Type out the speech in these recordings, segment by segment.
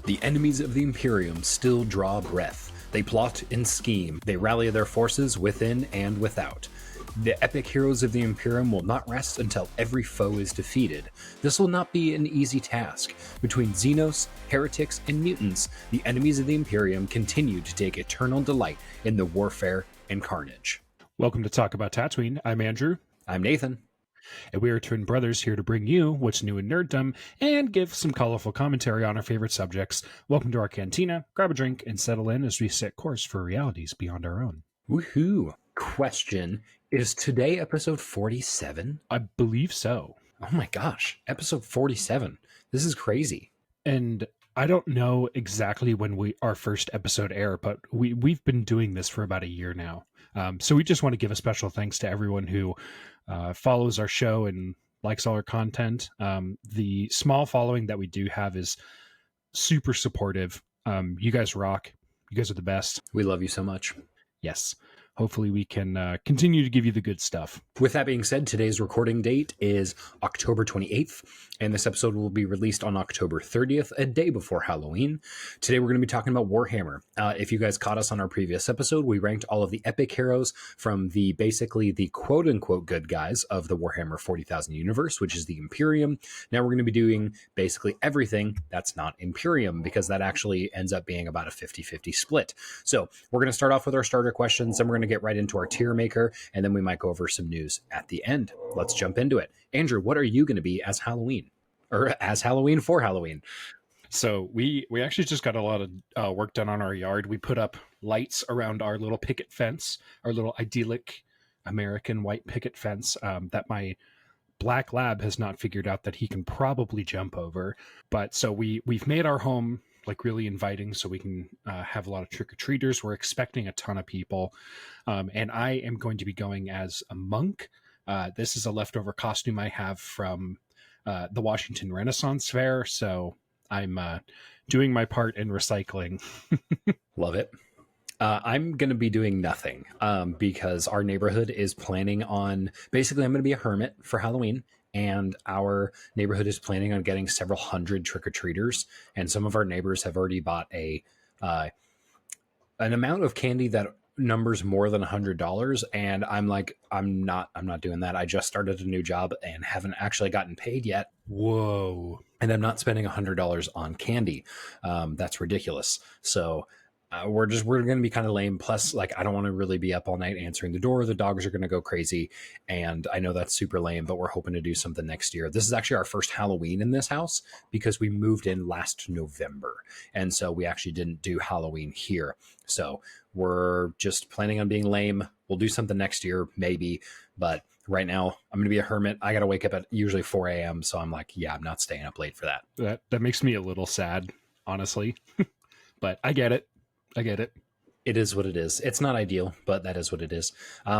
The enemies of the Imperium still draw breath. They plot and scheme. They rally their forces within and without. The epic heroes of the Imperium will not rest until every foe is defeated. This will not be an easy task. Between Xenos, heretics, and mutants, the enemies of the Imperium continue to take eternal delight in the warfare and carnage. Welcome to Talk About Tatooine. I'm Andrew. I'm Nathan. And we are twin brothers here to bring you what's new in nerddom and give some colorful commentary on our favorite subjects. Welcome to our cantina. Grab a drink and settle in as we set course for realities beyond our own. Woohoo! Question, is today episode 47? I believe so. Oh my gosh, episode 47. This is crazy. And I don't know exactly when our first episode aired, but we've been doing this for about a year now. So we just want to give a special thanks to everyone who follows our show and likes all our content. The small following that we do have is super supportive. You guys rock. You guys are the best. We love you so much. Yes. Hopefully we can continue to give you the good stuff. With that being said, today's recording date is October 28th, and this episode will be released on October 30th, a day before Halloween. Today we're going to be talking about Warhammer. If you guys caught us on our previous episode, we ranked all of the epic heroes from basically the quote-unquote good guys of the Warhammer 40,000 universe, which is the Imperium. Now we're going to be doing basically everything that's not Imperium, because that actually ends up being about a 50-50 split. So we're going to start off with our starter questions, and we're going to get right into our tier maker, and then we might go over some news at the end. Let's jump into it. Andrew, what are you going to be as Halloween? Or as Halloween for Halloween? So we actually just got a lot of work done on our yard. We put up lights around our little picket fence, our little idyllic American white picket fence that my black lab has not figured out that he can probably jump over. But so we've made our home like really inviting so we can have a lot of trick-or-treaters. We're expecting a ton of people. And I am going to be going as a monk. This is a leftover costume I have from the Washington Renaissance Fair. So I'm doing my part in recycling. Love it. I'm going to be doing nothing because our neighborhood is planning on, basically I'm going to be a hermit for Halloween. And our neighborhood is planning on getting several hundred trick-or-treaters. And some of our neighbors have already bought an amount of candy that numbers more than $100. And I'm like, I'm not doing that. I just started a new job and haven't actually gotten paid yet. Whoa. And I'm not spending $100 on candy. That's ridiculous. So we're going to be kind of lame. Plus, like, I don't want to really be up all night answering the door. The dogs are going to go crazy. And I know that's super lame, but we're hoping to do something next year. This is actually our first Halloween in this house because we moved in last November. And so we actually didn't do Halloween here. So we're just planning on being lame. We'll do something next year, maybe. But right now, I'm going to be a hermit. I got to wake up at usually 4 a.m. So I'm like, yeah, I'm not staying up late for that. That makes me a little sad, honestly. But I get it. It is what it is. It's not ideal, but that is what it is.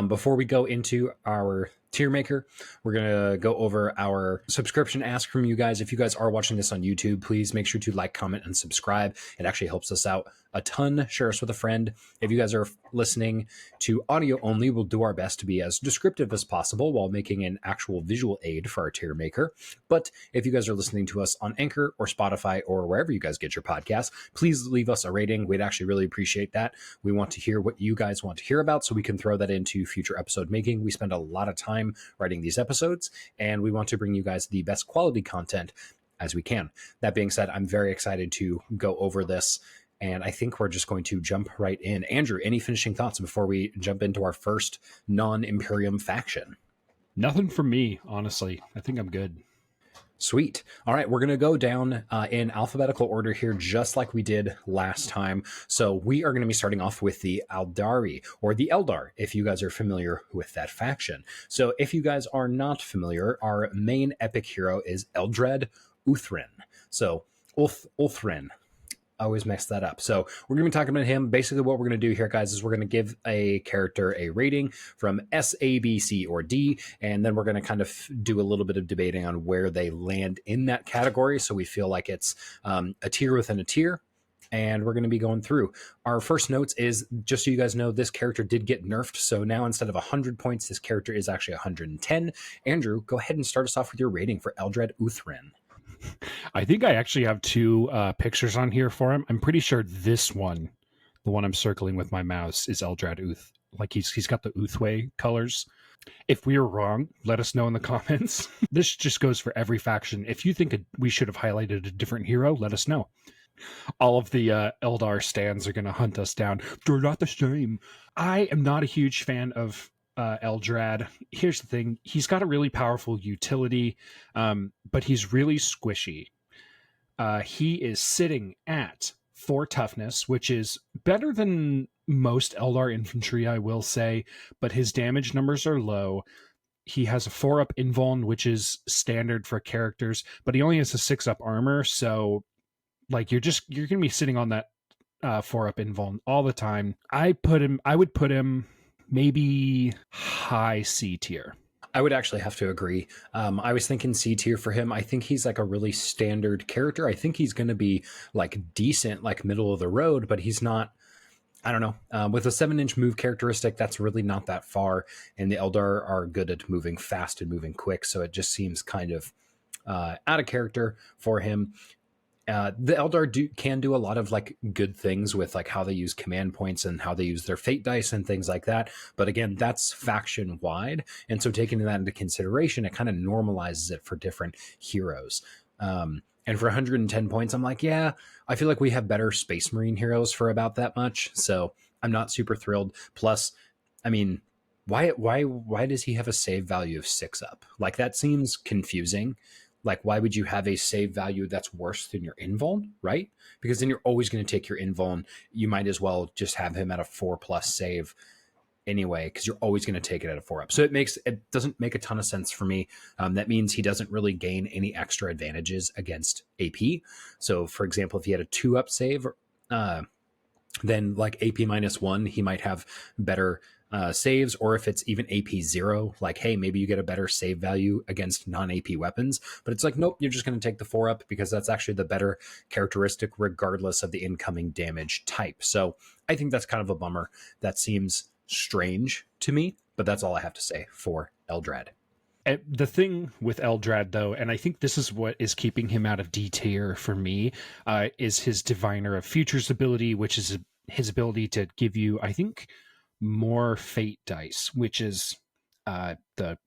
Before we go into our tier maker, we're going to go over our subscription ask from you guys. If you guys are watching this on YouTube, please make sure to like, comment, and subscribe. It actually helps us out a ton. Share us with a friend. If you guys are listening to audio only, we'll do our best to be as descriptive as possible while making an actual visual aid for our tier maker. But if you guys are listening to us on Anchor or Spotify or wherever you guys get your podcasts, please leave us a rating. We'd actually really appreciate that. We want to hear what you guys want to hear about so we can throw that into future episode making. We spend a lot of time writing these episodes, and we want to bring you guys the best quality content as we can. That being said, I'm very excited to go over this, and I think we're just going to jump right in. Andrew, any finishing thoughts before we jump into our first non-Imperium faction? Nothing from me, honestly. I think I'm good. Sweet. All right, we're going to go down in alphabetical order here, just like we did last time. So we are going to be starting off with the Aldari, or the Eldar, if you guys are familiar with that faction. So if you guys are not familiar, our main epic hero is Eldred Uthrin. So Uthrin. I always mess that up. So we're going to be talking about him. Basically what we're going to do here, guys, is we're going to give a character a rating from S, A, B, C, or D, and then we're going to kind of do a little bit of debating on where they land in that category, so we feel like it's a tier within a tier. And we're going to be going through. Our first notes is, just so you guys know, this character did get nerfed. So now instead of 100 points, this character is actually 110. Andrew, go ahead and start us off with your rating for Eldred Uthrin. I think I actually have two pictures on here for him. I'm pretty sure this one, the one I'm circling with my mouse, is Eldrad Uth. Like he's got the Uthway colors. If we are wrong, let us know in the comments. This just goes for every faction. If you think we should have highlighted a different hero, let us know. All of the Eldar stands are going to hunt us down. They're not the same. I am not a huge fan of Eldrad. Here's the thing. He's got a really powerful utility, but he's really squishy. He is sitting at 4 toughness, which is better than most Eldar infantry, I will say, but his damage numbers are low. He has a 4-up invuln, which is standard for characters, but he only has a 6-up armor, so like you're gonna be sitting on that 4-up invuln all the time. I would put him maybe high C tier. I would actually have to agree. I was thinking C tier for him. I think he's like a really standard character. I think he's going to be like decent, like middle of the road, but he's not. I don't know. With a 7-inch move characteristic, that's really not that far. And the Eldar are good at moving fast and moving quick, so it just seems kind of out of character for him. The Eldar can do a lot of like good things with like how they use command points and how they use their fate dice and things like that. But again, that's faction wide. And so taking that into consideration, it kind of normalizes it for different heroes. And for 110 points, I'm like, yeah, I feel like we have better Space Marine heroes for about that much. So I'm not super thrilled. Plus, I mean, why does he have a save value of 6-up? Like that seems confusing. Like, why would you have a save value that's worse than your invuln, right? Because then you're always going to take your invuln. You might as well just have him at a 4+ save anyway, because you're always going to take it at a 4-up. So it doesn't make a ton of sense for me. That means he doesn't really gain any extra advantages against AP. So, for example, if he had a 2-up save, then like AP -1, he might have better saves, or if it's even AP 0, like, hey, maybe you get a better save value against non-AP weapons. But it's like, nope, you're just going to take the 4-up because that's actually the better characteristic regardless of the incoming damage type. So I think that's kind of a bummer. That seems strange to me, but that's all I have to say for Eldrad. The thing with Eldrad, though, and I think this is what is keeping him out of D tier for me, is his Diviner of Futures ability, which is his ability to give you, I think, more fate dice, which is the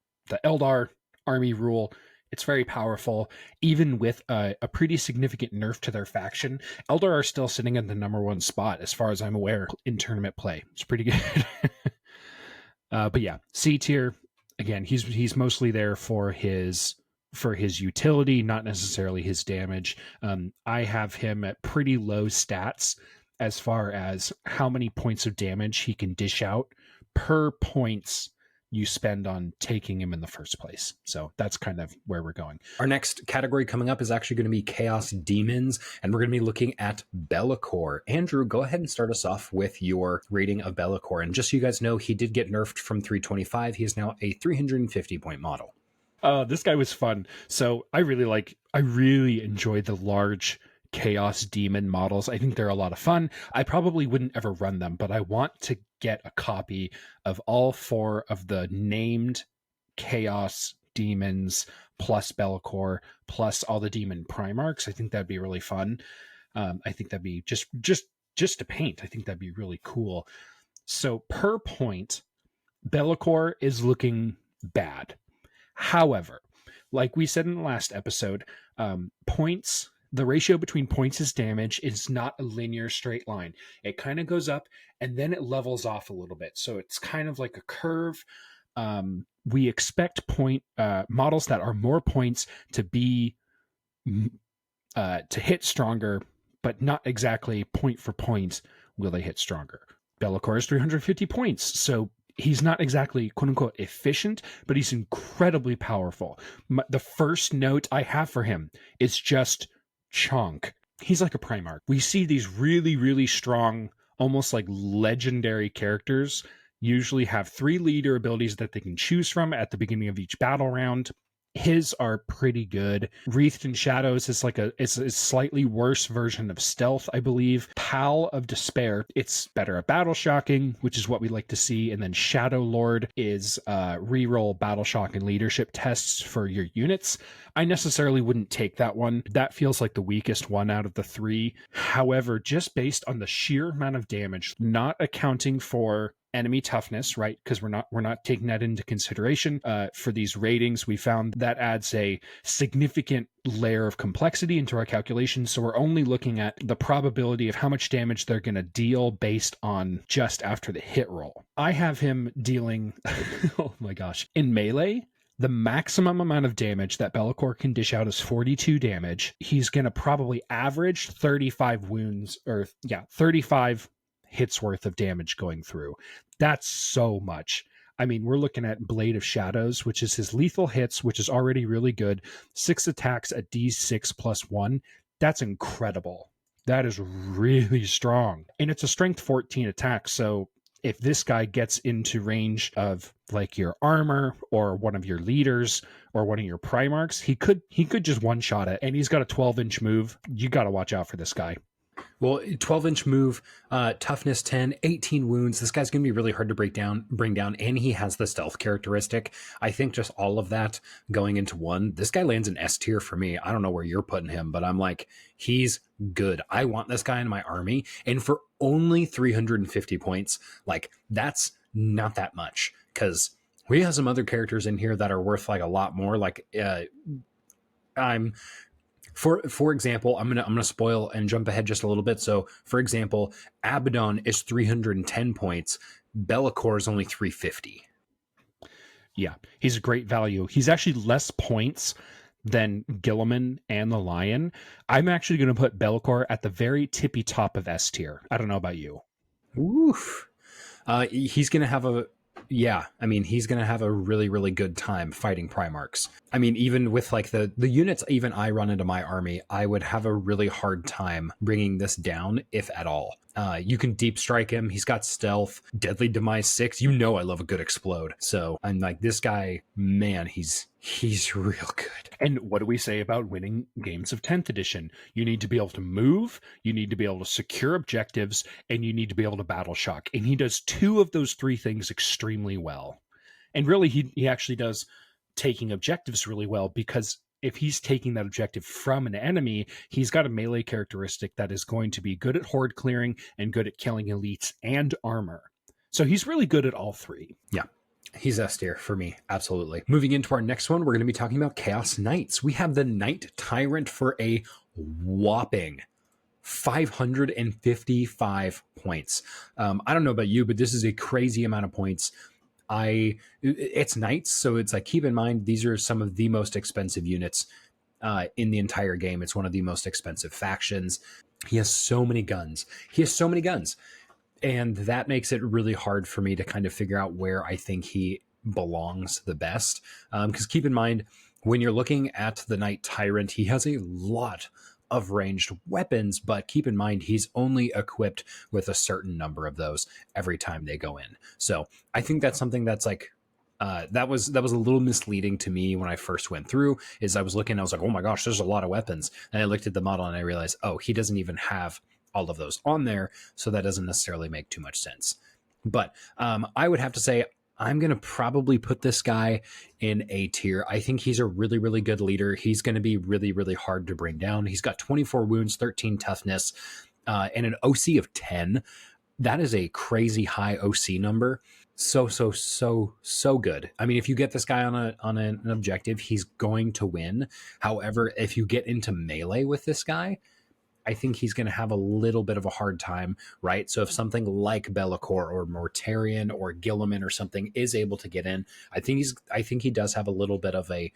Eldar army rule. It's very powerful. Even with a pretty significant nerf to their faction, Eldar are still sitting at the #1 spot, as far as I'm aware, in tournament play. It's pretty good. But yeah, C tier. Again, he's mostly there for his utility, not necessarily his damage. I have him at pretty low stats as far as how many points of damage he can dish out per points you spend on taking him in the first place. So that's kind of where we're going. Our next category coming up is actually going to be Chaos Demons, and we're going to be looking at Be'lakor. Andrew, go ahead and start us off with your rating of Be'lakor. And just so you guys know, he did get nerfed from 325. He is now a 350-point model. This guy was fun. So I really enjoy the large Chaos Demon models. I think they're a lot of fun. I probably wouldn't ever run them, but I want to get a copy of all 4 of the named Chaos Demons plus Be'lakor plus all the Demon Primarchs. I think that'd be really fun. I think that'd be just to paint. I think that'd be really cool. So per point, Be'lakor is looking bad. However, like we said in the last episode, points, the ratio between points is damage is not a linear straight line. It kind of goes up and then it levels off a little bit. So it's kind of like a curve. We expect models that are more points to be to hit stronger, but not exactly point for point will they hit stronger. Be'lakor is 350 points, so he's not exactly quote unquote efficient, but he's incredibly powerful. The first note I have for him is just chonk. He's like a Primarch. We see these really, really strong, almost like legendary characters usually have 3 leader abilities that they can choose from at the beginning of each battle round. His are pretty good. Wreathed in Shadows is like it's a slightly worse version of Stealth, I believe. Pal of Despair, it's better at battle shocking, which is what we like to see. And then Shadow Lord is reroll battle shock and leadership tests for your units. I necessarily wouldn't take that one. That feels like the weakest one out of the three. However, just based on the sheer amount of damage, not accounting for enemy toughness, right? Because we're not taking that into consideration for these ratings. We found that adds a significant layer of complexity into our calculations. So we're only looking at the probability of how much damage they're going to deal based on just after the hit roll. I have him dealing, oh my gosh, in melee. The maximum amount of damage that Be'lakor can dish out is 42 damage. He's going to probably average 35 wounds, or 35 hits worth of damage going through. That's so much. I mean, we're looking at Blade of Shadows, which is his lethal hits, which is already really good. 6 attacks at D6 plus 1. That's incredible. That is really strong. And it's a strength 14 attack. So if this guy gets into range of like your armor or one of your leaders or one of your Primarchs, he could just one shot it. And he's got a 12-inch move. You got to watch out for this guy. Well, 12-inch move, toughness 10, 18 wounds. This guy's going to be really hard to bring down, and he has the stealth characteristic. I think just all of that going into one, this guy lands an S tier for me. I don't know where you're putting him, but I'm like, he's good. I want this guy in my army, and for only 350 points, like, that's not that much, because we have some other characters in here that are worth like a lot more. Like, For example, I'm gonna spoil and jump ahead just a little bit. So, for example, Abaddon is 310 points. Be'lakor is only 350. Yeah, he's a great value. He's actually less points than Guilliman and the Lion. I'm actually going to put Be'lakor at the very tippy top of S tier. I don't know about you. Oof. He's gonna have a he's going to have a really, really good time fighting Primarchs. I mean, even with like the units even I run into my army, I would have a really hard time bringing this down, if at all. You can deep strike him. He's got stealth, deadly demise 6. You know I love a good explode. So I'm like, this guy, man, he's real good. And what do we say about winning games of 10th edition? You need to be able to move, you need to be able to secure objectives, and you need to be able to battle shock. And he does 2 of those 3 things extremely well. And really, he actually does taking objectives really well, because if he's taking that objective from an enemy, he's got a melee characteristic that is going to be good at horde clearing and good at killing elites and armor. So he's really good at all 3. Yeah. He's S tier for me, absolutely. Moving into our next one, we're going to be talking about Chaos Knights. We have the Knight Tyrant for a whopping 555 points. I don't know about you, but this is a crazy amount of points. It's Knights, so it's like, keep in mind, these are some of the most expensive units in the entire game. It's one of the most expensive factions. He has so many guns. And that makes it really hard for me to kind of figure out where I think he belongs the best. Because keep in mind, when you're looking at the Knight Tyrant, he has a lot of ranged weapons, but keep in mind, he's only equipped with a certain number of those every time they go in. So I think that's something that's like, that was a little misleading to me when I first went through. Is I was looking, I was like, oh my gosh, there's a lot of weapons. And I looked at the model and I realized, oh, he doesn't even have all of those on there, so that doesn't necessarily make too much sense. But I would have to say I'm going to probably put this guy in A tier. I think he's a really, really good leader. He's going to be really, really hard to bring down. He's got 24 wounds, 13 toughness, and an OC of 10. That is a crazy high OC number. So good. I mean, if you get this guy on an objective, he's going to win. However, if you get into melee with this guy, I think he's going to have a little bit of a hard time, right? So if something like Be'lakor or Mortarion or Guilliman or something is able to get in, I think he does have a little bit of a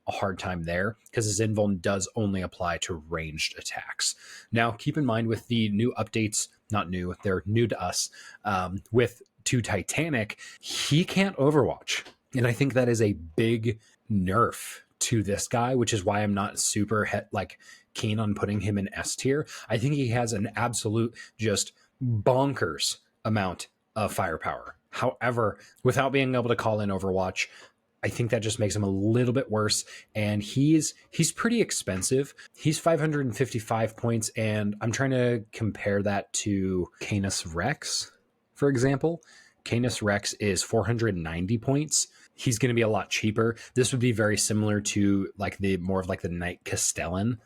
hard time there, because his invuln does only apply to ranged attacks. Now, keep in mind, with the new updates, not new, they're new to us, with to Titanic, he can't Overwatch. And I think that is a big nerf to this guy, which is why I'm not super keen on putting him in S tier. I think he has an absolute just bonkers amount of firepower. However, without being able to call in Overwatch, I think that just makes him a little bit worse. And he's pretty expensive. He's 555 points, and I'm trying to compare that to Canis Rex, for example. Canis Rex is 490 points. He's going to be a lot cheaper. This would be very similar to like the more of like the Knight Castellan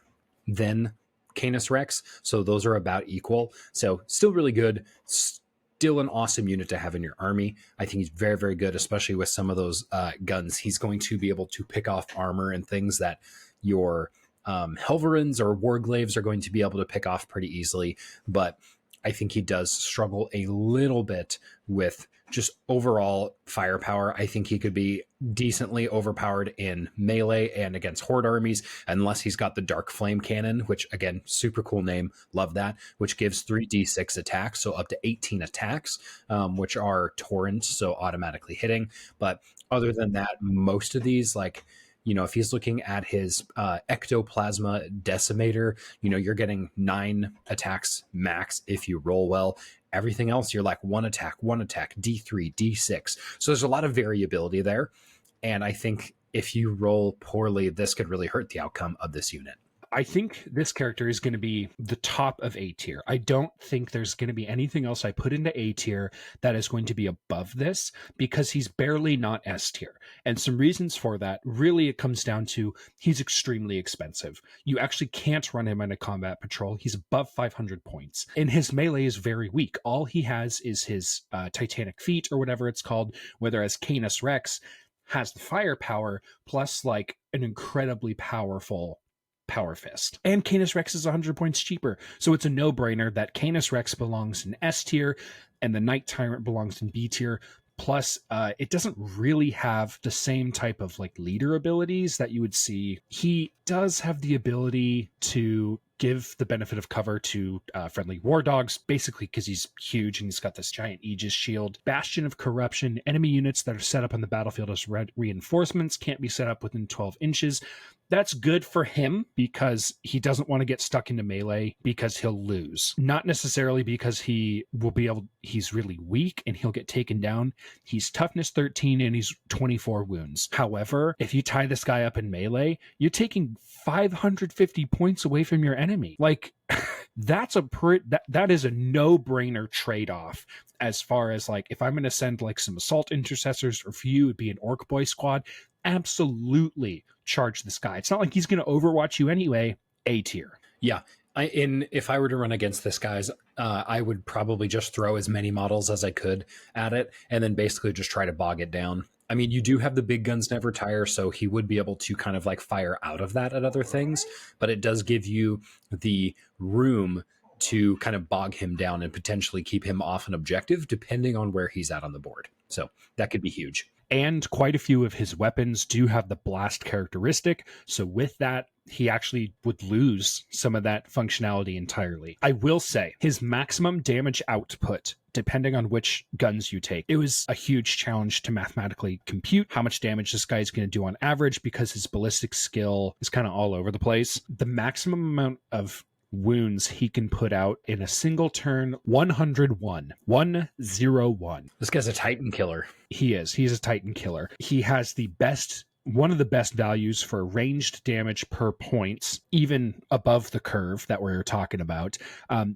than Canis Rex. So those are about equal. So still really good. Still an awesome unit to have in your army. I think he's very, very good, especially with some of those guns. He's going to be able to pick off armor and things that your Helverins or Warglaves are going to be able to pick off pretty easily. But I think he does struggle a little bit with just overall firepower. I think he could be decently overpowered in melee and against horde armies, unless he's got the Dark Flame Cannon, which again, super cool name, love that, which gives 3d6 attacks, so up to 18 attacks, which are torrent, so automatically hitting. But other than that, most of these, like, you know, if he's looking at his Ectoplasma Decimator, you know, you're getting 9 attacks max if you roll well. Everything else, you're like one attack, D3, D6. So there's a lot of variability there. And I think if you roll poorly, this could really hurt the outcome of this unit. I think this character is going to be the top of A tier. I don't think there's going to be anything else I put into A tier that is going to be above this, because he's barely not S tier. And some reasons for that, really it comes down to he's extremely expensive. You actually can't run him in a combat patrol. He's above 500 points. And his melee is very weak. All he has is his Titanic Feet, or whatever it's called, whereas Canis Rex has the firepower plus like an incredibly powerful Power Fist. And Canis Rex is 100 points cheaper. So it's a no-brainer that Canis Rex belongs in S tier and the Night Tyrant belongs in B tier. Plus, it doesn't really have the same type of like leader abilities that you would see. He does have the ability to give the benefit of cover to friendly war dogs, basically because he's huge and he's got this giant Aegis shield. Bastion of Corruption, enemy units that are set up on the battlefield as reinforcements can't be set up within 12 inches. That's good for him because he doesn't want to get stuck into melee because he'll lose. Not necessarily because he's really weak and he'll get taken down. He's toughness 13 and he's 24 wounds. However, if you tie this guy up in melee, you're taking 550 points away from your enemy. Like, that is a no-brainer trade-off as far as like, if I'm going to send like some assault intercessors, or for you it'd be an Orc Boy squad, absolutely charge this guy. It's not like he's going to overwatch you anyway. A tier. Yeah. If I were to run against this guys, I would probably just throw as many models as I could at it and then basically just try to bog it down. I mean, you do have the big guns never tire, so he would be able to kind of like fire out of that at other things, but it does give you the room to kind of bog him down and potentially keep him off an objective depending on where he's at on the board. So that could be huge. And quite a few of his weapons do have the blast characteristic. So with that, he actually would lose some of that functionality entirely. I will say his maximum damage output, depending on which guns you take, it was a huge challenge to mathematically compute how much damage this guy is going to do on average because his ballistic skill is kind of all over the place. The maximum amount of wounds he can put out in a single turn, 101. 101. This guy's a Titan killer. He's a Titan killer. He has one of the best values for ranged damage per points, even above the curve that we're talking about.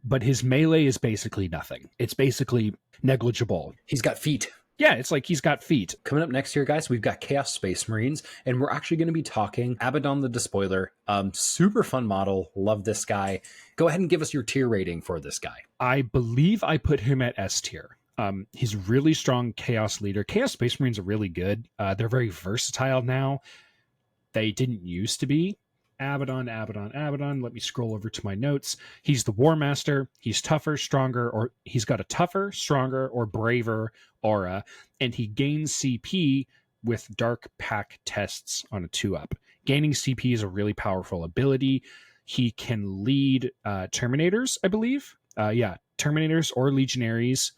But his melee is basically nothing. It's basically negligible. He's got feet. Yeah, it's like he's got feet. Coming up next here, guys, we've got Chaos Space Marines, and we're actually going to be talking Abaddon the Despoiler. Super fun model. Love this guy. Go ahead and give us your tier rating for this guy. I believe I put him at S tier. He's really strong Chaos leader. Chaos Space Marines are really good. They're very versatile now. They didn't used to be. Abaddon. Let me scroll over to my notes. He's the War Master. He's tougher, stronger, or he's got a tougher, stronger, or braver aura, and he gains CP with Dark Pack tests on a 2-up. Gaining CP is a really powerful ability. He can lead Terminators, I believe. Terminators or Legionnaires.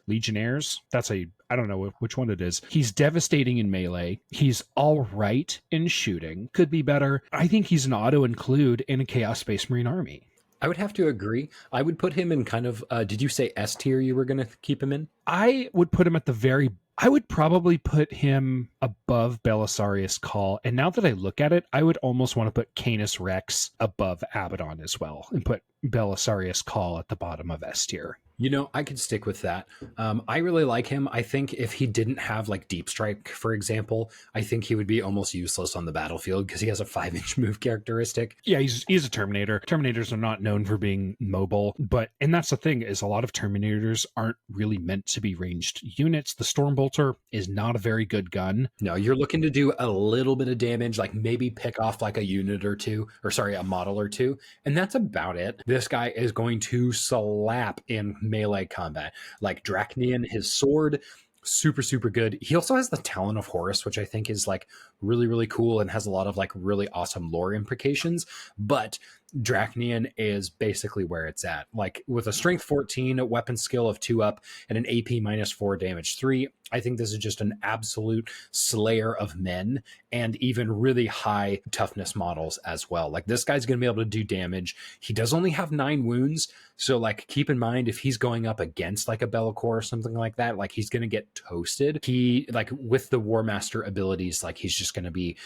I don't know which one it is. He's devastating in melee. He's all right in shooting. Could be better. I think he's an auto-include in a Chaos Space Marine army. I would have to agree. I would put him in kind of, did you say S tier you were going to keep him in? I would put him at the very I would probably put him above Belisarius Cawl. And now that I look at it, I would almost want to put Canis Rex above Abaddon as well and put Belisarius Cawl at the bottom of S tier. You know, I could stick with that. I really like him. I think if he didn't have like Deep Strike, for example, I think he would be almost useless on the battlefield because he has a 5-inch move characteristic. Yeah, he's a Terminator. Terminators are not known for being mobile, and that's the thing, is a lot of Terminators aren't really meant to be ranged units. The Stormbolter is not a very good gun. No, you're looking to do a little bit of damage, like maybe pick off like a unit or two, or sorry, a model or two, and that's about it. This guy is going to slap in melee combat. Like Dracnian, his sword, super, super good. He also has the Talon of Horus, which I think is like really, really cool and has a lot of like really awesome lore implications. But Dracnian is basically where it's at. Like with a strength 14, a weapon skill of 2 up, and an AP -4 damage 3, I think this is just an absolute slayer of men and even really high toughness models as well. Like this guy's going to be able to do damage. He does only have 9 wounds. So like keep in mind if he's going up against like a Be'lakor or something like that, like he's going to get toasted. He like with the War Master abilities, like he's just going to be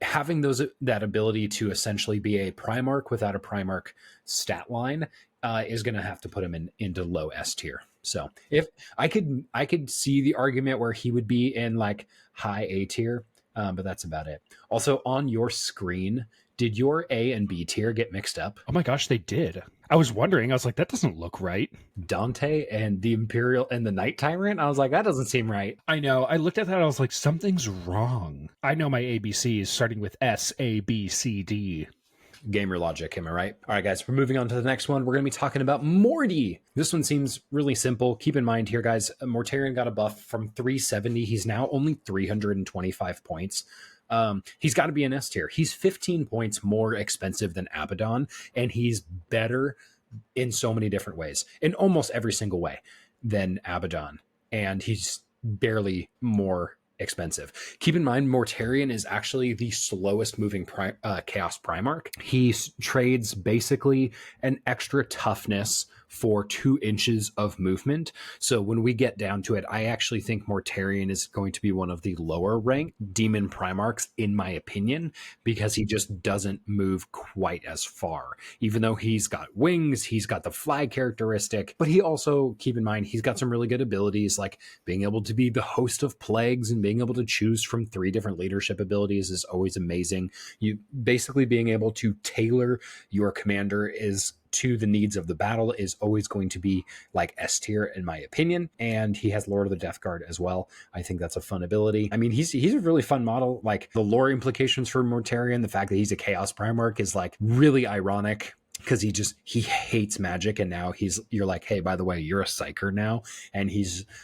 having that ability to essentially be a Primarch without a Primarch stat line is going to have to put him into low S tier. So if I could see the argument where he would be in like high A tier, but that's about it. Also on your screen, did your A and B tier get mixed up? Oh my gosh, they did. I was wondering, I was like, that doesn't look right. Dante and the Imperial and the Night Tyrant? I was like, that doesn't seem right. I know. I looked at that, I was like, something's wrong. I know my ABCs starting with S, A, B, C, D. Gamer logic, am I right? All right, guys, we're moving on to the next one. We're going to be talking about Morty. This one seems really simple. Keep in mind here, guys, Mortarion got a buff from 370. He's now only 325 points. He's got to be an S tier. He's 15 points more expensive than Abaddon, and he's better in so many different ways, in almost every single way, than Abaddon. And he's barely more expensive. Keep in mind, Mortarion is actually the slowest moving Chaos Primarch. He trades basically an extra toughness for 2 inches of movement. So when we get down to it, I actually think Mortarion is going to be one of the lower ranked demon Primarchs, in my opinion, because he just doesn't move quite as far. Even though he's got wings, he's got the fly characteristic, but he also, keep in mind, he's got some really good abilities, like being able to be the host of plagues and being able to choose from 3 different leadership abilities is always amazing. You basically being able to tailor your commander to the needs of the battle is always going to be like S tier, in my opinion. And he has Lord of the Death Guard as well. I think that's a fun ability. I mean, he's a really fun model. Like the lore implications for Mortarion, the fact that he's a Chaos Primarch is like really ironic, because he hates magic, and now you're like, hey, by the way, you're a psyker now. And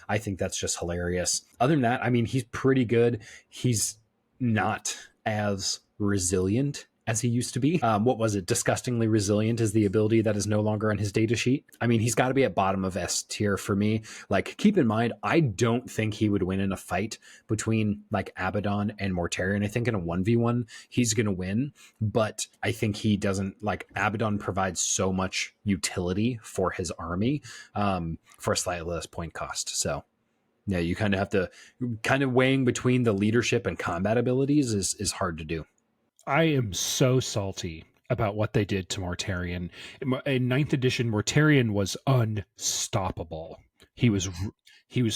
I think that's just hilarious. Other than that, I mean, he's pretty good. He's not as resilient as he used to be. What was it? Disgustingly resilient is the ability that is no longer on his data sheet. I mean, he's got to be at bottom of S tier for me. Like, keep in mind, I don't think he would win in a fight between like Abaddon and Mortarion. I think in a 1v1, he's going to win, but I think he doesn't, like, Abaddon provides so much utility for his army for a slightly less point cost. So yeah, you kind of have to weighing between the leadership and combat abilities is hard to do. I am so salty about what they did to Mortarion. In 9th edition, Mortarion was unstoppable. He was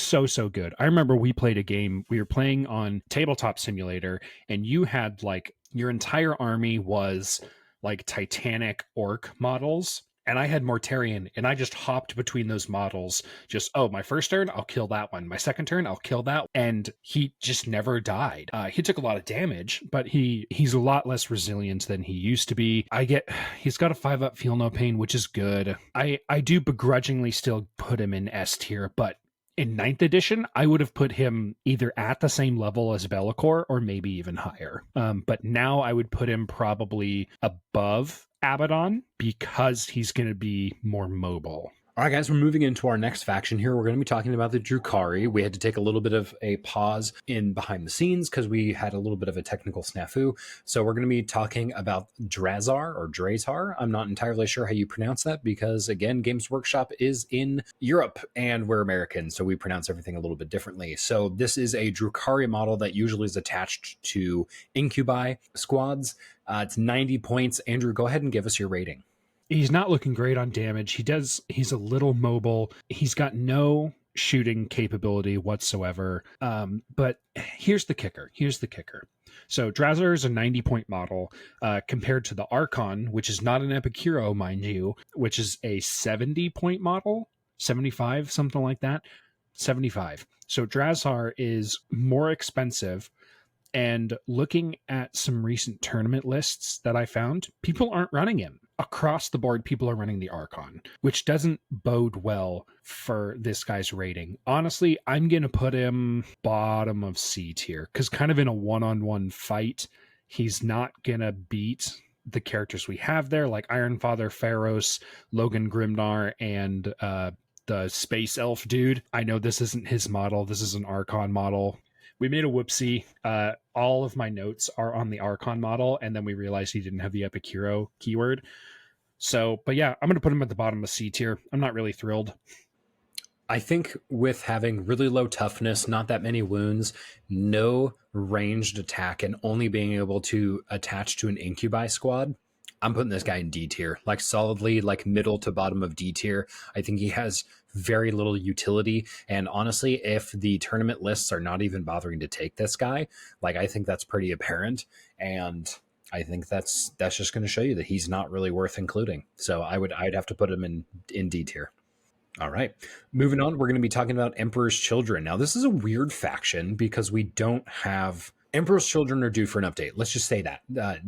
so good. I remember we played a game, we were playing on Tabletop Simulator, and you had like your entire army was like Titanic orc models. And I had Mortarion, and I just hopped between those models. My first turn, I'll kill that one. My second turn, I'll kill that. And he just never died. He took a lot of damage, but he's a lot less resilient than he used to be. He's got a 5-up Feel No Pain, which is good. I do begrudgingly still put him in S tier, but in 9th edition, I would have put him either at the same level as Be'lakor or maybe even higher. But now I would put him probably above Abaddon because he's going to be more mobile. All right, guys, we're moving into our next faction here. We're going to be talking about the Drukhari. We had to take a little bit of a pause in behind the scenes because we had a little bit of a technical snafu. So we're going to be talking about Drazar or Drazar. I'm not entirely sure how you pronounce that because, again, Games Workshop is in Europe and we're American, so we pronounce everything a little bit differently. So this is a Drukhari model that usually is attached to Incubi squads. It's 90 points. Andrew, go ahead and give us your rating. He's not looking great on damage. He's a little mobile. He's got no shooting capability whatsoever. But here's the kicker. So Drazar is a 90-point model compared to the Archon, which is not an Epicuro, mind you, which is a 70-point model, 75, something like that. 75. So Drazar is more expensive. And looking at some recent tournament lists that I found, people aren't running him. Across the board, people are running the Archon, which doesn't bode well for this guy's rating. Honestly, I'm going to put him bottom of C tier, because kind of in a one-on-one fight, he's not going to beat the characters we have there, like Ironfather, Pharos, Logan Grimnar, and the Space Elf dude. I know this isn't his model. This is an Archon model. We made a whoopsie. All of my notes are on the Archon model, and then we realized he didn't have the Epicuro keyword. So, but yeah, I'm going to put him at the bottom of C tier. I'm not really thrilled. I think with having really low toughness, not that many wounds, no ranged attack, and only being able to attach to an Incubi squad, I'm putting this guy in D tier, like solidly, like middle to bottom of D tier. I think he has very little utility. And honestly, if the tournament lists are not even bothering to take this guy, like I think that's pretty apparent. And I think that's just going to show you that he's not really worth including. So I'd have to put him in D tier. All right. Moving on, we're going to be talking about Emperor's Children. Now, this is a weird faction because we don't have... Emperor's Children are due for an update. Let's just say that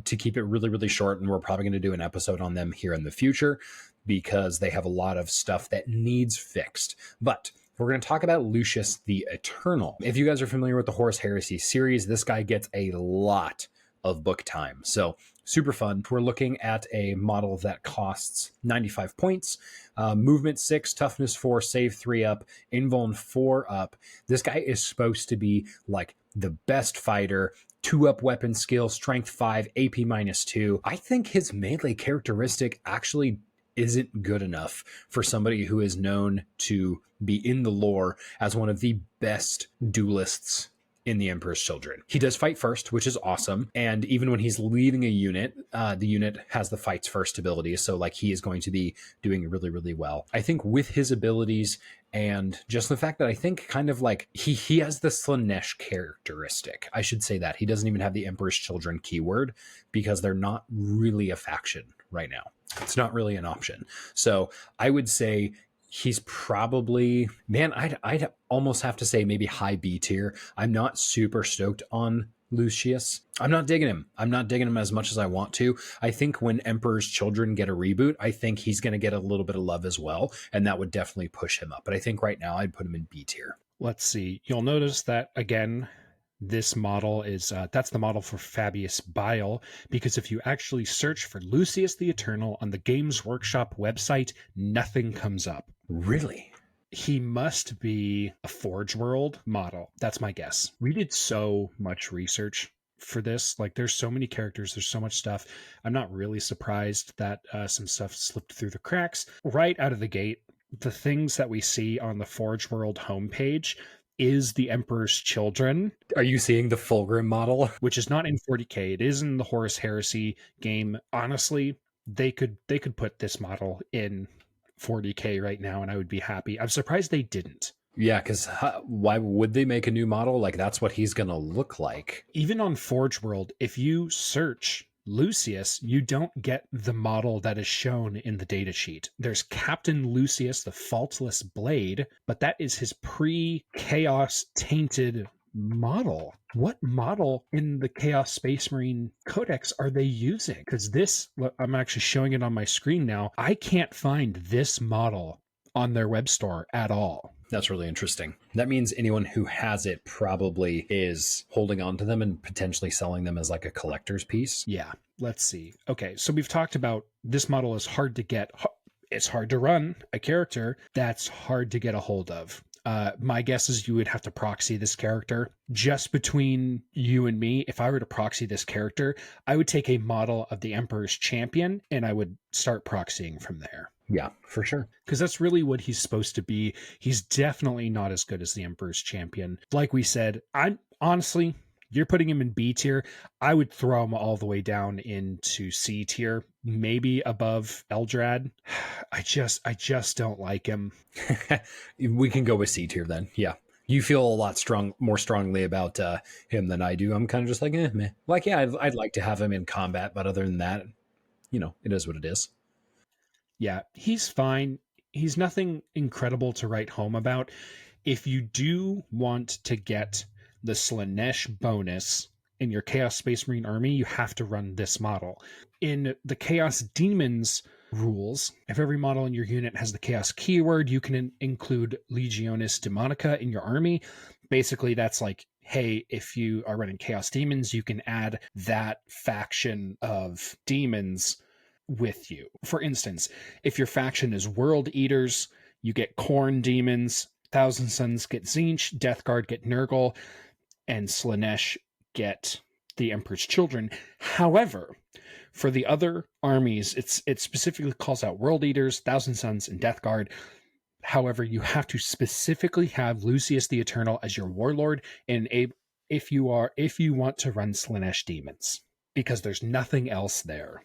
to keep it really, really short. And we're probably going to do an episode on them here in the future because they have a lot of stuff that needs fixed. But we're going to talk about Lucius the Eternal. If you guys are familiar with the Horus Heresy series, this guy gets a lot of book time. So super fun. We're looking at a model that costs 95 points, movement 6, toughness 4, save 3 up, invuln 4 up. This guy is supposed to be like the best fighter, 2-up weapon skill, strength 5, AP -2. I think his melee characteristic actually isn't good enough for somebody who is known to be in the lore as one of the best duelists in the Emperor's Children. He does fight first, which is awesome. And even when he's leading a unit, the unit has the fights first ability. So like he is going to be doing really, really well. I think with his abilities and just the fact that I think kind of like he has the Slanesh characteristic. I should say that. He doesn't even have the Emperor's Children keyword because they're not really a faction right now. It's not really an option. So I would say he's probably, man, I'd almost have to say maybe high B tier. I'm not super stoked on Lucius. I'm not digging him. I'm not digging him as much as I want to. I think when Emperor's Children get a reboot, I think he's going to get a little bit of love as well. And that would definitely push him up. But I think right now I'd put him in B tier. Let's see. You'll notice that, again, this model is, that's the model for Fabius Bile, because if you actually search for Lucius the Eternal on the Games Workshop website, nothing comes up. Really? He must be a Forge World model. That's my guess. We did so much research for this. Like, there's so many characters, there's so much stuff. I'm not really surprised that some stuff slipped through the cracks. Right out of the gate, the things that we see on the Forge World homepage is the Emperor's Children. Are you seeing the Fulgrim model? Which is not in 40k. It is in the Horus Heresy game. Honestly, they could put this model in 40k right now and I would be happy. I'm surprised they didn't. Yeah, because why would they make a new model? Like, that's what he's going to look like. Even on Forge World, if you search Lucius, you don't get the model that is shown in the datasheet. There's Captain Lucius, the Faultless Blade, but that is his pre-Chaos tainted model. What model in the Chaos Space Marine Codex are they using? Because this, I'm actually showing it on my screen now, I can't find this model on their web store at all. That's really interesting. That means anyone who has it probably is holding on to them and potentially selling them as like a collector's piece. Yeah, let's see. Okay, so we've talked about this model is hard to get. it's hard to run a character that's hard to get a hold of. My guess is you would have to proxy this character. Just between you and me, if I were to proxy this character, I would take a model of the Emperor's Champion and I would start proxying from there. Yeah, for sure. Because that's really what he's supposed to be. He's definitely not as good as the Emperor's Champion. Like we said, I'm honestly, you're putting him in B tier. I would throw him all the way down into C tier, maybe above Eldrad. I just don't like him. We can go with C tier then. Yeah. You feel a lot more strongly about him than I do. I'm kind of just like, meh. Like, yeah, I'd like to have him in combat, but other than that, it is what it is. Yeah, he's fine. He's nothing incredible to write home about. If you do want to get the Slaanesh bonus in your Chaos Space Marine army, you have to run this model. In the Chaos Demons rules, if every model in your unit has the Chaos keyword, you can include Legionis Demonica in your army. Basically, that's like, hey, if you are running Chaos Demons, you can add that faction of demons with you. For instance, if your faction is World Eaters, you get Khorne Demons, Thousand Suns get Tzeentch, Death Guard get Nurgle, and Slaanesh get the Emperor's Children. However, for the other armies, it specifically calls out World Eaters, Thousand Suns, and Death Guard. However, you have to specifically have Lucius the Eternal as your warlord, and if you want to run Slaanesh Demons, because there's nothing else there.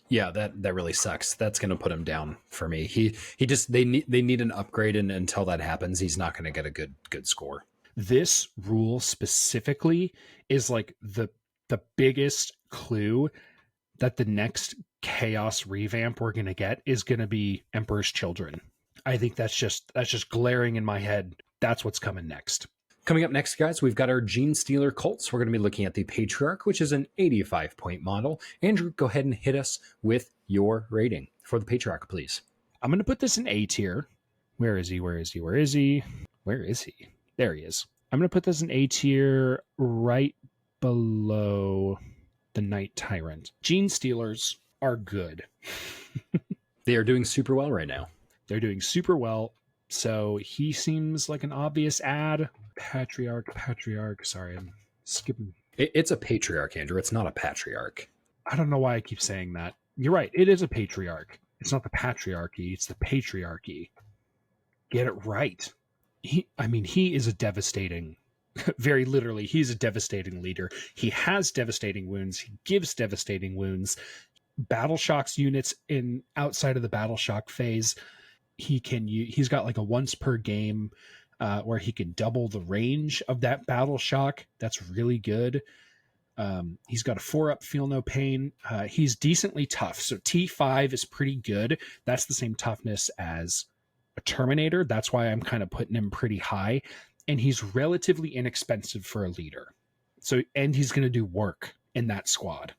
Yeah, that really sucks. That's going to put him down for me. He just they need an upgrade, and until that happens, he's not going to get a good score. This rule specifically is like the biggest clue that the next Chaos revamp we're going to get is going to be Emperor's Children. I think that's just glaring in my head. That's what's coming next. Coming up next, guys, we've got our Gene Stealer cults. We're going to be looking at the Patriarch, which is an 85-point model. Andrew, go ahead and hit us with your rating for the Patriarch, please. I'm going to put this in A tier. Where is he? Where is he? Where is he? Where is he? There he is. I'm going to put this in A tier right below the Night Tyrant. Gene Stealers are good. They are doing super well right now. They're doing super well. So he seems like an obvious add. Patriarch. Sorry, I'm skipping. It's a Patriarch, Andrew. It's not a Patriarch. I don't know why I keep saying that. You're right. It is a Patriarch. It's not the Patriarchy. It's the Patriarchy. Get it right. He is a devastating, very literally, he's a devastating leader. He has devastating wounds. He gives devastating wounds. Battle Shocks units in outside of the Battle Shock phase. He's got like a once per game where he can double the range of that Battle Shock. That's really good. He's got a 4-up Feel No Pain. He's decently tough. So T5 is pretty good. That's the same toughness as a Terminator. That's why I'm kind of putting him pretty high. And he's relatively inexpensive for a leader. And he's going to do work in that squad.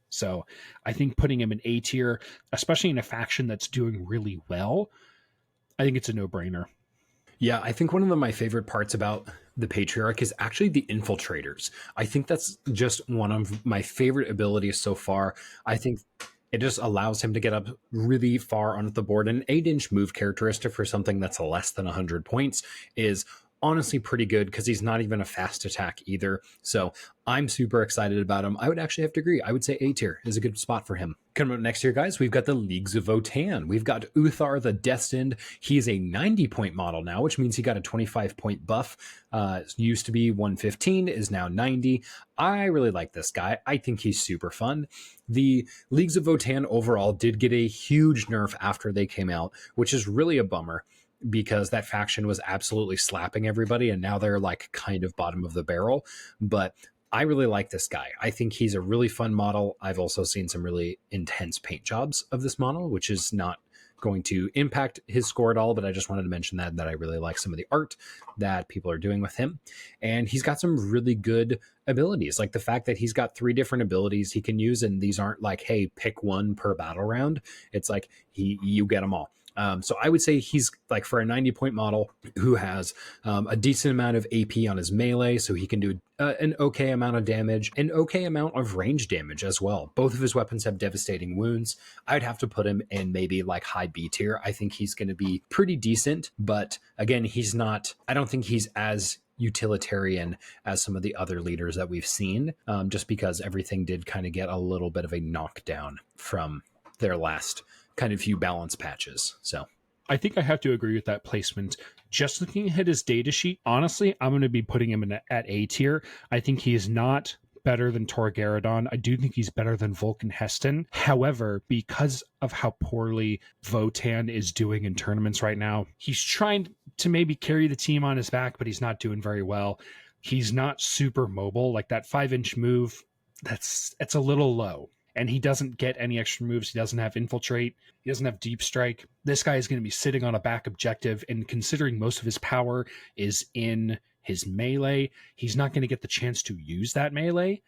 So I think putting him in A tier, especially in a faction that's doing really well, I think it's a no-brainer. Yeah, I think one of my favorite parts about the Patriarch is actually the Infiltrators. I think that's just one of my favorite abilities so far. I think it just allows him to get up really far onto the board. An 8-inch move characteristic for something that's less than 100 points is honestly pretty good because he's not even a fast attack either. So I'm super excited about him. I would actually have to agree. I would say A tier is a good spot for him. Coming up next year, guys, we've got the Leagues of Votann. We've got Uthar the Destined. He's a 90-point model now, which means he got a 25-point buff. Used to be 115, is now 90. I really like this guy. I think he's super fun. The Leagues of Votann overall did get a huge nerf after they came out, which is really a bummer, because that faction was absolutely slapping everybody, and now they're like kind of bottom of the barrel. But I really like this guy. I think he's a really fun model. I've also seen some really intense paint jobs of this model, which is not going to impact his score at all, but I just wanted to mention that I really like some of the art that people are doing with him. And he's got some really good abilities, like the fact that he's got 3 different abilities he can use, and these aren't like, hey, pick one per battle round. It's like you get them all. So I would say he's like for a 90-point model who has a decent amount of AP on his melee, so he can do an okay amount of damage, an okay amount of range damage as well. Both of his weapons have devastating wounds. I'd have to put him in maybe like high B tier. I think he's going to be pretty decent, but again, he's not, I don't think he's as utilitarian as some of the other leaders that we've seen, just because everything did kind of get a little bit of a knockdown from their last kind of few balance patches. So I think I have to agree with that placement. Just looking at his data sheet, honestly, I'm going to be putting him at A tier. I think he is not better than Torgaradon. I do think he's better than Vulcan Heston. However, because of how poorly Votan is doing in tournaments right now, he's trying to maybe carry the team on his back, but he's not doing very well. He's not super mobile. Like that 5-inch move, that's a little low. And he doesn't get any extra moves. He doesn't have Infiltrate. He doesn't have Deep Strike. This guy is going to be sitting on a back objective, and considering most of his power is in his melee, he's not going to get the chance to use that melee.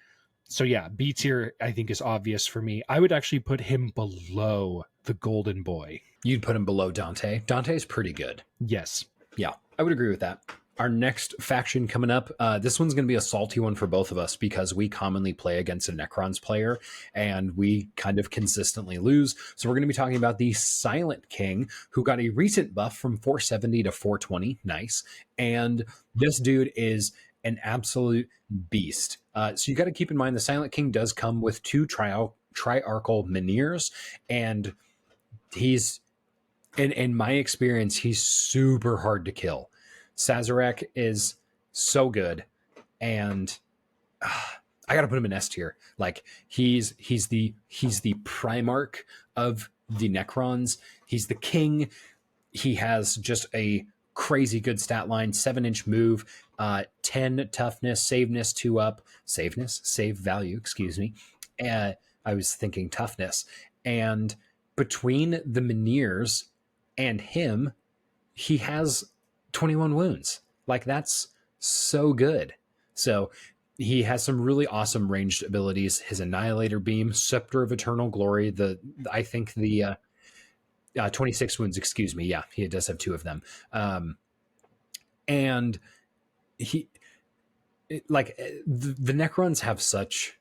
So yeah, B tier I think is obvious for me. I would actually put him below the Golden Boy. you'd put him below Dante. Dante's pretty good. Yes. Yeah, I would agree with that. Our next faction coming up, this one's going to be a salty one for both of us because we commonly play against a Necrons player and we kind of consistently lose. So we're going to be talking about the Silent King, who got a recent buff from 470 to 420. Nice. And this dude is an absolute beast. So you got to keep in mind the Silent King does come with two triarchal Menhirs, and he's, in my experience, he's super hard to kill. Sazerac is so good, and I gotta put him in S tier. Like he's the Primarch of the Necrons. He's the king. He has just a crazy good stat line: 7-inch move, 10 toughness, saveness 2 up, save value. Excuse me. I was thinking toughness, and between the Menhirs and him, he has 21 wounds. Like that's so good. So he has some really awesome ranged abilities. His Annihilator Beam, Scepter of Eternal Glory, I think the 26 wounds, excuse me. Yeah, he does have 2 of them. And the Necrons have such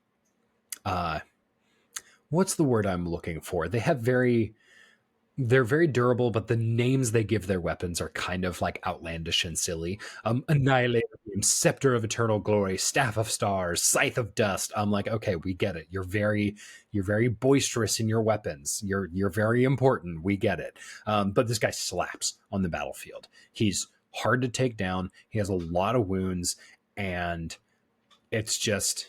what's the word I'm looking for? They're very durable, but the names they give their weapons are kind of like outlandish and silly. Annihilator Beam, Scepter of Eternal Glory, Staff of Stars, Scythe of Dust. I'm like, okay, we get it. You're very boisterous in your weapons. You're very important. We get it. But this guy slaps on the battlefield. He's hard to take down. He has a lot of wounds, and it's just,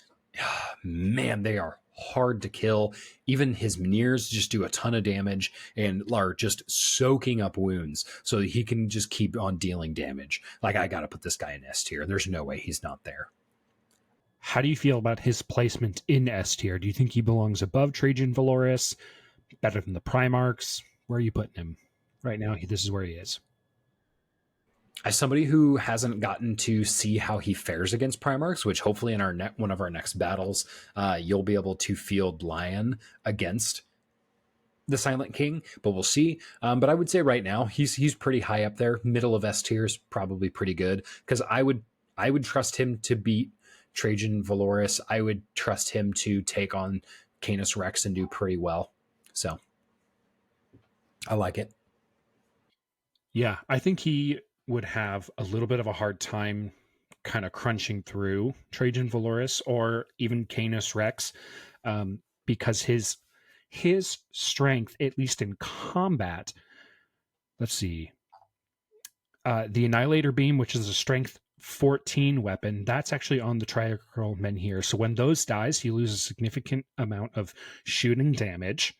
man, they are hard to kill. Even his Menhirs just do a ton of damage and are just soaking up wounds, so he can just keep on dealing damage. Like, I gotta put this guy in S tier. There's no way he's not there. How do you feel about his placement in S tier? Do you think he belongs above Trajan Valoris? Better than the Primarchs? Where are you putting him? Right now, this is where he is. As somebody who hasn't gotten to see how he fares against Primarchs, which hopefully in one of our next battles, you'll be able to field Lion against the Silent King, but we'll see. But I would say right now he's pretty high up there. Middle of S tier is probably pretty good, because I would trust him to beat Trajan Valoris. I would trust him to take on Canis Rex and do pretty well. So I like it. Yeah, I think he would have a little bit of a hard time kind of crunching through Trajan Valoris or even Canis Rex, because his strength, at least in combat, let's see, the Annihilator Beam, which is a strength 14 weapon, that's actually on the Triarchal Menhir. So when those dies, he loses a significant amount of shooting damage.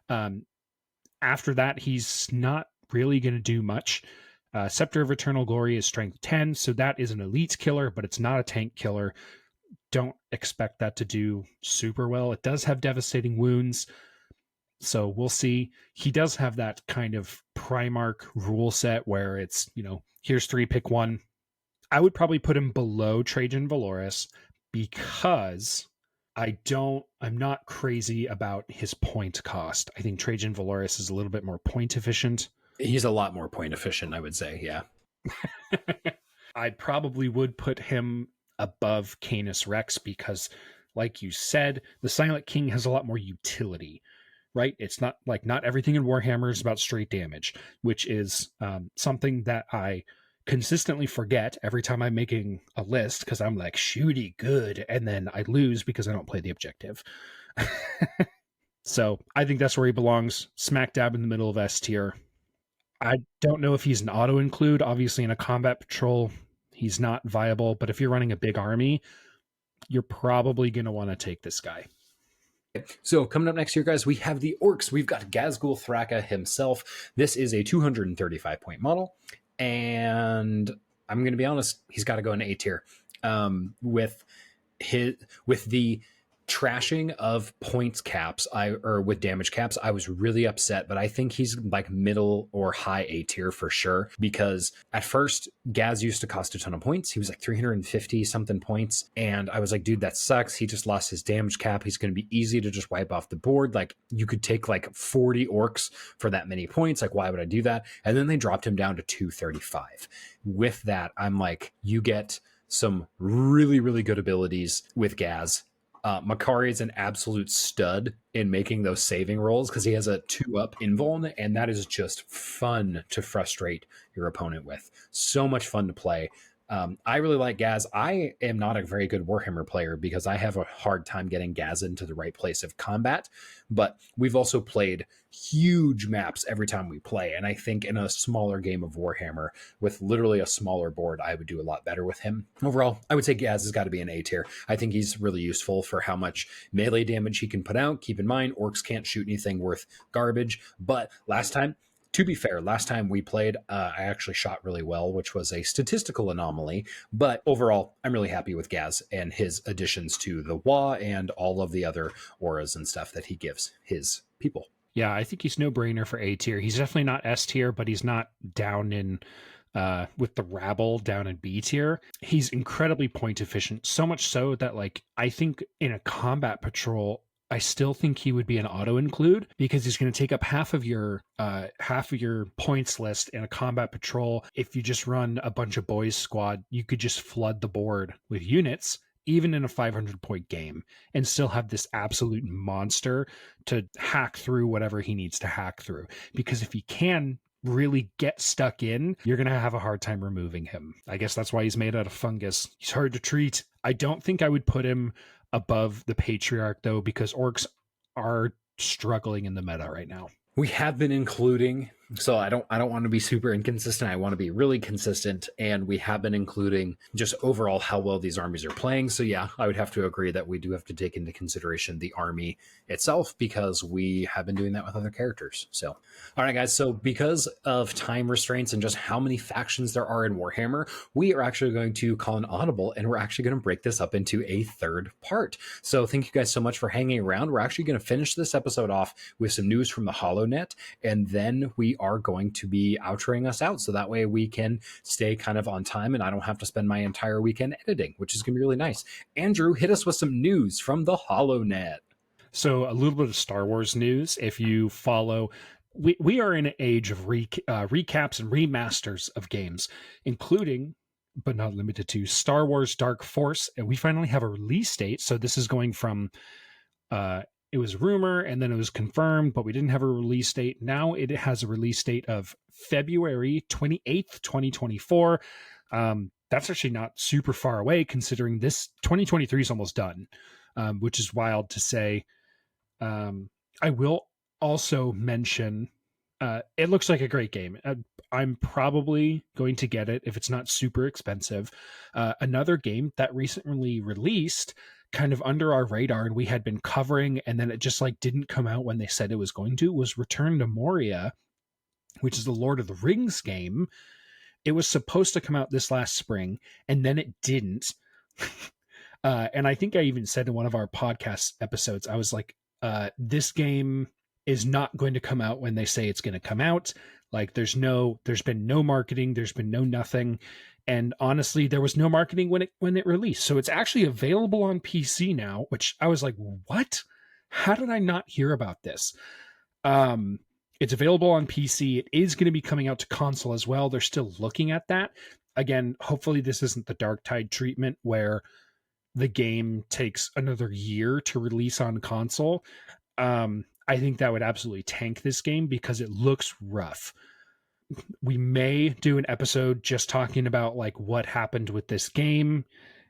After that, he's not really going to do much. Scepter of Eternal Glory is strength 10, so that is an elite killer, but it's not a tank killer. Don't expect that to do super well. It does have devastating wounds, so we'll see. He does have that kind of Primarch rule set where it's, here's 3, pick 1. I would probably put him below Trajan Valoris because I'm not crazy about his point cost. I think Trajan Valoris is a little bit more point efficient. He's a lot more point efficient, I would say. Yeah. I probably would put him above Canis Rex because, like you said, the Silent King has a lot more utility, right? It's not like not everything in Warhammer is about straight damage, which is something that I consistently forget every time I'm making a list because I'm like, shooty good, and then I lose because I don't play the objective. So I think that's where he belongs, smack dab in the middle of S tier. I don't know if he's an auto include. Obviously, in a combat patrol, he's not viable. But if you're running a big army, you're probably going to want to take this guy. So coming up next here, guys, we have the Orcs. We've got Gazgul Thraka himself. This is a 235 point model, and I'm going to be honest, he's got to go in A tier. With the trashing of points caps, with damage caps, I was really upset, but I think he's like middle or high A tier for sure, because at first Gaz used to cost a ton of points. He was like 350 something points, and I was like, dude, that sucks. He just lost his damage cap. He's going to be easy to just wipe off the board. Like, you could take like 40 orcs for that many points. Like, why would I do that? And then they dropped him down to 235. With that, I'm like, you get some really, really good abilities with Gaz. Makari is an absolute stud in making those saving rolls because he has a 2-up invuln, and that is just fun to frustrate your opponent with. So much fun to play. I really like Gaz. I am not a very good Warhammer player because I have a hard time getting Gaz into the right place of combat, but we've also played huge maps every time we play, and I think in a smaller game of Warhammer with literally a smaller board, I would do a lot better with him. Overall, I would say Gaz has got to be an A tier. I think he's really useful for how much melee damage he can put out. Keep in mind, orcs can't shoot anything worth garbage, but to be fair, last time we played, I actually shot really well, which was a statistical anomaly. But overall, I'm really happy with Gaz and his additions to the WA and all of the other auras and stuff that he gives his people. Yeah, I think he's no brainer for A tier. He's definitely not S tier, but he's not down in with the rabble down in B tier. He's incredibly point efficient, so much so that like I think in a combat patrol, I still think he would be an auto include because he's going to take up half of your points list in a combat patrol. If you just run a bunch of boys squad, you could just flood the board with units, even in a 500 point game, and still have this absolute monster to hack through whatever he needs to hack through. Because if he can really get stuck in, you're going to have a hard time removing him. I guess that's why he's made out of fungus. He's hard to treat. I don't think I would put him above the Patriarch, though, because orcs are struggling in the meta right now. We have been including, so I don't want to be super inconsistent. I want to be really consistent, and we have been including just overall how well these armies are playing. So yeah, I would have to agree that we do have to take into consideration the army itself because we have been doing that with other characters. So, all right, guys. So because of time restraints and just how many factions there are in Warhammer, we are actually going to call an audible, and we're actually going to break this up into a third part. So thank you guys so much for hanging around. We're actually going to finish this episode off with some news from the HoloNet, and then we are going to be outroing us out so that way we can stay kind of on time and I don't have to spend my entire weekend editing, which is going to be really nice. Andrew, hit us with some news from the HoloNet. So a little bit of Star Wars news. If you follow, we are in an age of recaps and remasters of games, including but not limited to Star Wars Dark Force, and we finally have a release date. So this is going from it was rumor and then it was confirmed, but we didn't have a release date. Now it has a release date of February 28th, 2024. That's actually not super far away considering this 2023 is almost done, which is wild to say. I will also mention, it looks like a great game. I'm probably going to get it if it's not super expensive. Another game that recently released kind of under our radar and we had been covering and then it just like didn't come out when they said it was going to, was Return to Moria, which is the Lord of the Rings game. It was supposed to come out this last spring and then it didn't. And I think I even said in one of our podcast episodes, I was like, this game is not going to come out when they say it's going to come out. Like there's been no marketing, there's been no nothing. And honestly, there was no marketing when it released. So it's actually available on PC now, which I was like, what? How did I not hear about this? It's available on PC. It is going to be coming out to console as well. They're still looking at that. Again, hopefully this isn't the Dark Tide treatment where the game takes another year to release on console. I think that would absolutely tank this game because it looks rough. We may do an episode just talking about like what happened with this game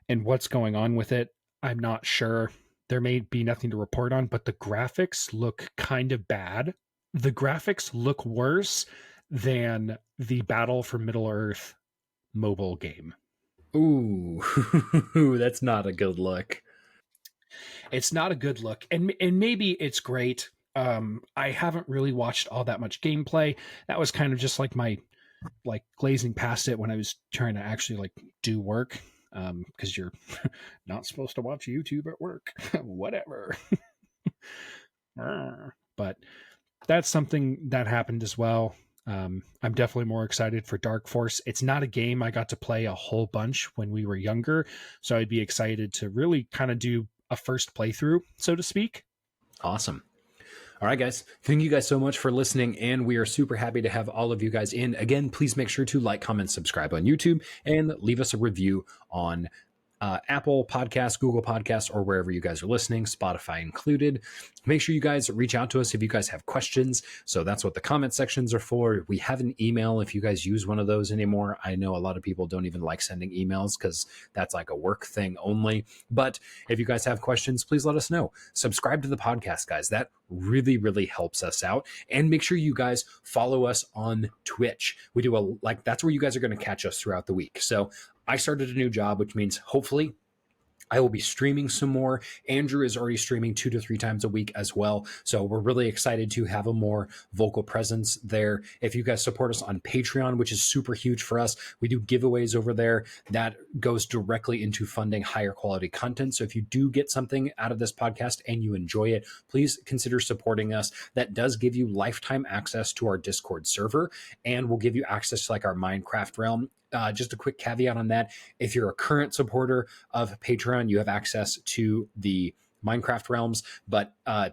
and what's going on with it. I'm not sure. There may be nothing to report on, but the graphics look kind of bad. The graphics look worse than the Battle for Middle-earth mobile game. Ooh, that's not a good look. It's not a good look, and maybe it's great. I haven't really watched all that much gameplay. That was kind of just like my glazing past it when I was trying to actually like do work, because you're not supposed to watch YouTube at work. Whatever. But that's something that happened as well. I'm definitely more excited for Dark Force. It's not a game I got to play a whole bunch when we were younger, so I'd be excited to really kind of do a first playthrough, so to speak. Awesome. All right, guys. Thank you guys so much for listening, and we are super happy to have all of you guys in. Again, please make sure to like, comment, subscribe on YouTube, and leave us a review on Apple Podcasts, Google Podcasts, or wherever you guys are listening, Spotify included. Make sure you guys reach out to us if you guys have questions. So that's what the comment sections are for. We have an email if you guys use one of those anymore. I know a lot of people don't even like sending emails because that's like a work thing only. But if you guys have questions, please let us know. Subscribe to the podcast, guys. That really, really helps us out. And make sure you guys follow us on Twitch. We do that's where you guys are going to catch us throughout the week. So I started a new job, which means hopefully I will be streaming some more. Andrew is already streaming 2 to 3 times a week as well. So we're really excited to have a more vocal presence there. If you guys support us on Patreon, which is super huge for us, we do giveaways over there that goes directly into funding higher quality content. So if you do get something out of this podcast and you enjoy it, please consider supporting us. That does give you lifetime access to our Discord server, and we'll give you access to like our Minecraft realm. Just a quick caveat on that. If you're a current supporter of Patreon, you have access to the Minecraft realms, but our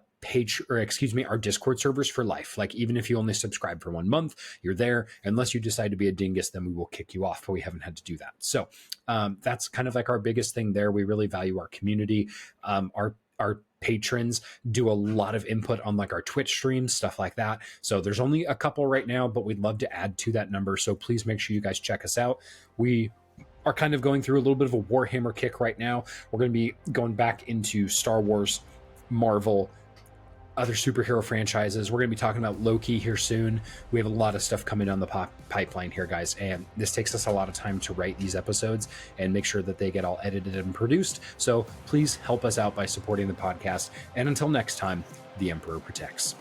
Discord servers for life. Like even if you only subscribe for 1 month, you're there. Unless you decide to be a dingus, then we will kick you off, but we haven't had to do that. So that's kind of like our biggest thing there. We really value our community. Our patrons do a lot of input on like our Twitch streams, stuff like that. So there's only a couple right now, but we'd love to add to that number. So please make sure you guys check us out. We are kind of going through a little bit of a Warhammer kick right now. We're going to be going back into Star Wars, Marvel, other superhero franchises. We're going to be talking about Loki here soon. We have a lot of stuff coming down the pipeline here, guys, and this takes us a lot of time to write these episodes and make sure that they get all edited and produced. So please help us out by supporting the podcast. And until next time, the Emperor protects.